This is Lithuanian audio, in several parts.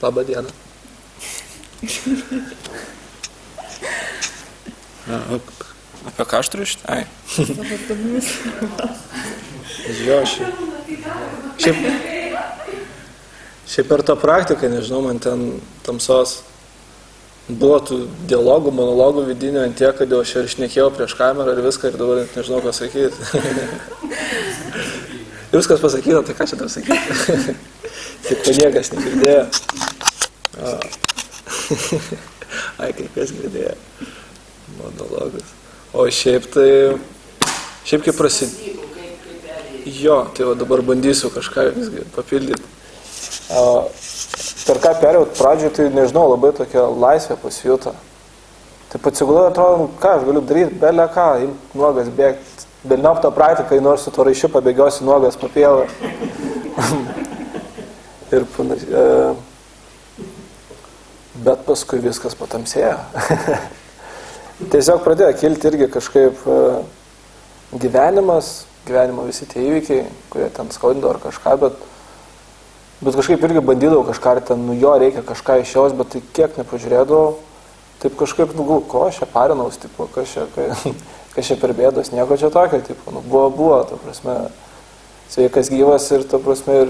Labą dieną. Apie ką aš turiu šitą? Ai. Jo, šiaip per tą praktiką, nežinau, man ten tamsos buvo tų dialogų, monologų vidinių ant tiek, kad jau aš ir šnekėjau prieš kamerą ir viską ir dabar nežinau, ką sakyti. Ir viskas pasakyta, tai ką čia dar sakyti? Tik niekas negirdėjo. Ai, kai kas girdėjo. Monologas. O šiaip kaip prasidėjo. Jo, tai va dabar bandysiu kažką visgi papildyti. Per ką perėjau pradžioje, tai nežinau, labai tokia laisvė pasijuto. Tai atsigulėjau, atrodo, ką aš galiu daryti, belė ką, imt nuogas bėgti. Belniop tą praktiką, nors su to raišiu pabėgiosiu nuogas papėlą. Ir panašiai. Bet paskui viskas patamsėjo. Tiesiog pradėjo kilti irgi kažkaip gyvenimo visi tie įvykiai, kurie ten skaudindavo ar kažką, bet kažkaip irgi bandydavau kažką, ten, jo reikia kažką iš jos, bet tai kiek nepažiūrėdavau, taip kažkaip, ko aš čia parinaus, tipo, kas čia per bėdos, nieko čia tokio, tipo, buvo, ta prasme, sveikas gyvas ir, ta prasme, ir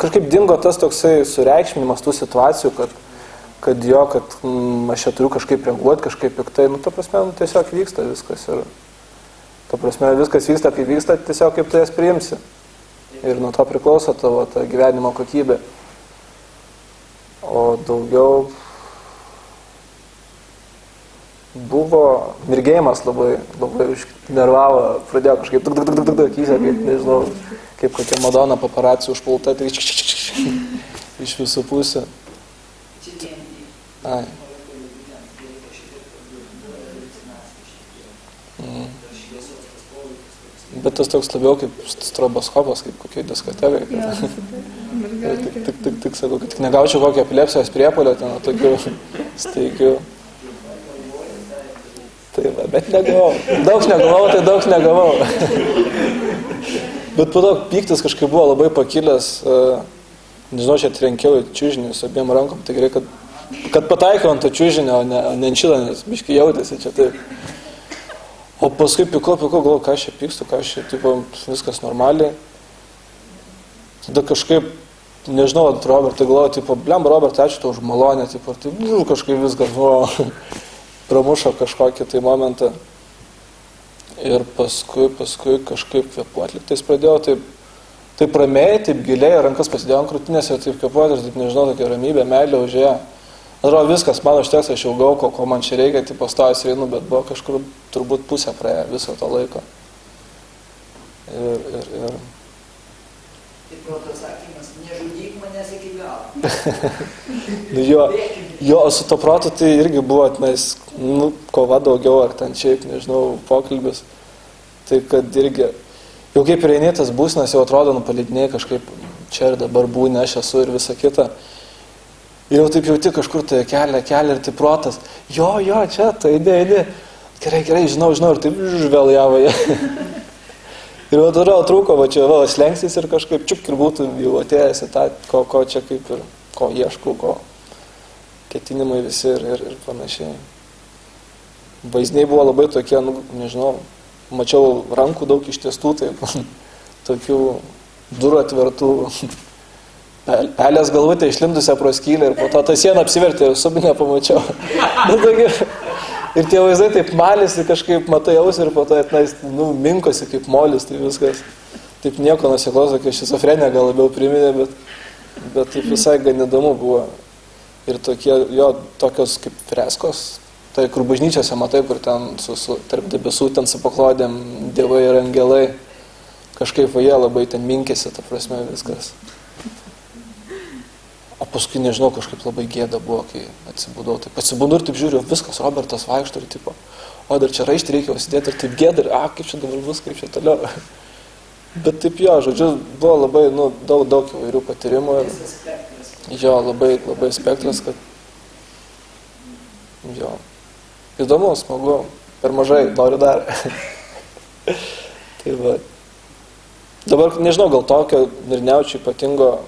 kažkaip dingo tas toksai sureikšminimas tų situacijų, kad aš čia turiu kažkaip reaguoti, kažkaip piktai, ta prasme, tiesiog vyksta viskas ir, ta prasme, viskas vyksta, kaip vyksta, tiesiog kaip tu jas priimsi. Ir nuo to priklauso tavo ta gyvenimo kokybė. O daugiau buvo mirgėjimas labai nervavo, pradėjo kažkaip akysę, kaip, nežinau, kaip kokia Madona paparacijų užpulta, tai iš visų pusių. Ai. Bet tas toks labiau kaip stroboskopas, kaip kokiai diskotekai. Tik sakau, kad tik negaučiau kokio epilepsijos priepuolio, ten tokių staigių. Tai va, bet negavau. Daug negavau. Bet po to pyktis kažkaip buvo labai pakilęs, nežinau, čia trenkiau į čiužinį su abiem rankom, tai gerai, kad pataikiau ant to čiužinio, o ne ant šitą, nes biškai jautėsi čia taip. O paskui pikau, galvoju, ką aš čia pykstu, ką aš čia, tipo, viskas normaliai. Tada kažkaip, nežinau, Robertai galvoju, tipo, blem, Robertai, ačiū tau už malonę, tipo, tai kažkaip viskas, pramušo kažkokį tai momentą. Ir paskui kažkaip kvėpuoti liktais pradėjau, taip ramiai, taip giliai, rankas pasidėjau ant krūtinės ir taip kvėpuoti, ir taip, nežinau, tokia ramybė, meilė užėjo. Atrodo, viskas, mano užteks, aš jau gau, ko man čia reikia, taip pastojus einu, bet buvo kažkur turbūt pusę praėjo viso to laiko. Ir... Taip proto atsakymas, nežudyk manęs iki galo. Jo, su to protu tai irgi buvo, kova daugiau, ar ten šiaip, nežinau, pokalbis. Tai kad irgi, jau kaip ir eini tas būsnas, jau atrodo, palydiniai kažkaip čia ir dabar būni, aš esu ir visa kita. Ir jau taip jauti kažkur tai kelia ir tai protas. Jo, čia, tai eini. Gerai, žinau, ir taip vėl javo. Ir jau turiu trūko, va čia vėl slengsis ir kažkaip čiuk ir būtų jau atėjęs į tą, ko čia kaip ir, ko ieškau, ko ketinimai visi ir panašiai. Vaizdiniai buvo labai tokie, nežinau, mačiau rankų daug ištiestų, taip, tokių durų atvertų. Pelės galvutė išlindusią pro skylę ir po to tą sieną apsivertė ir subinę pamačiau. Ir tie vaizdai taip malėsi, kažkaip matai ausį ir po to minkosi kaip molis, tai viskas. Taip nieko nusiklauso, kai šizofrenija gal labiau priminė, bet taip visai gan įdomu buvo. Ir tokios kaip freskos, tai kur bažnyčiose matai, kur ten tarp debesų ten su paklodėm dievai ir angelai. Kažkaip jie labai ten minkėsi, ta prasme viskas. O paskui, nežinau, kažkaip labai gėda buvo, kai atsibudau. Taip atsibudau ir taip žiūriu, viskas, Robertas vaikšto ir tipo, o dar čia raištį reikia užsidėti ir taip gėda ir, kaip čia dabar bus, kaip čia toliau. Bet taip jo, žodžiu, buvo labai, daug įvairių patyrimų. Jo, labai spektras, kad, jo, įdomu, smagu, per mažai, noriu dar. Tai va. Dabar, nežinau, gal tokio ir nejaučiu ypatingo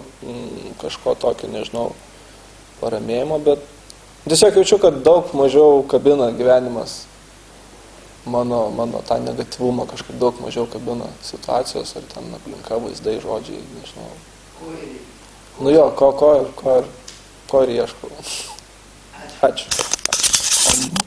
kažko tokio, nežinau, paramėjimo, bet tiesiog jaučiu, kad daug mažiau kabina gyvenimas mano tą negatyvumą, kažkaip daug mažiau kabina situacijos, ar ten aplinka, vaizdai, žodžiai, nežinau. Nu jo, ko ir ieškau. Ačiū.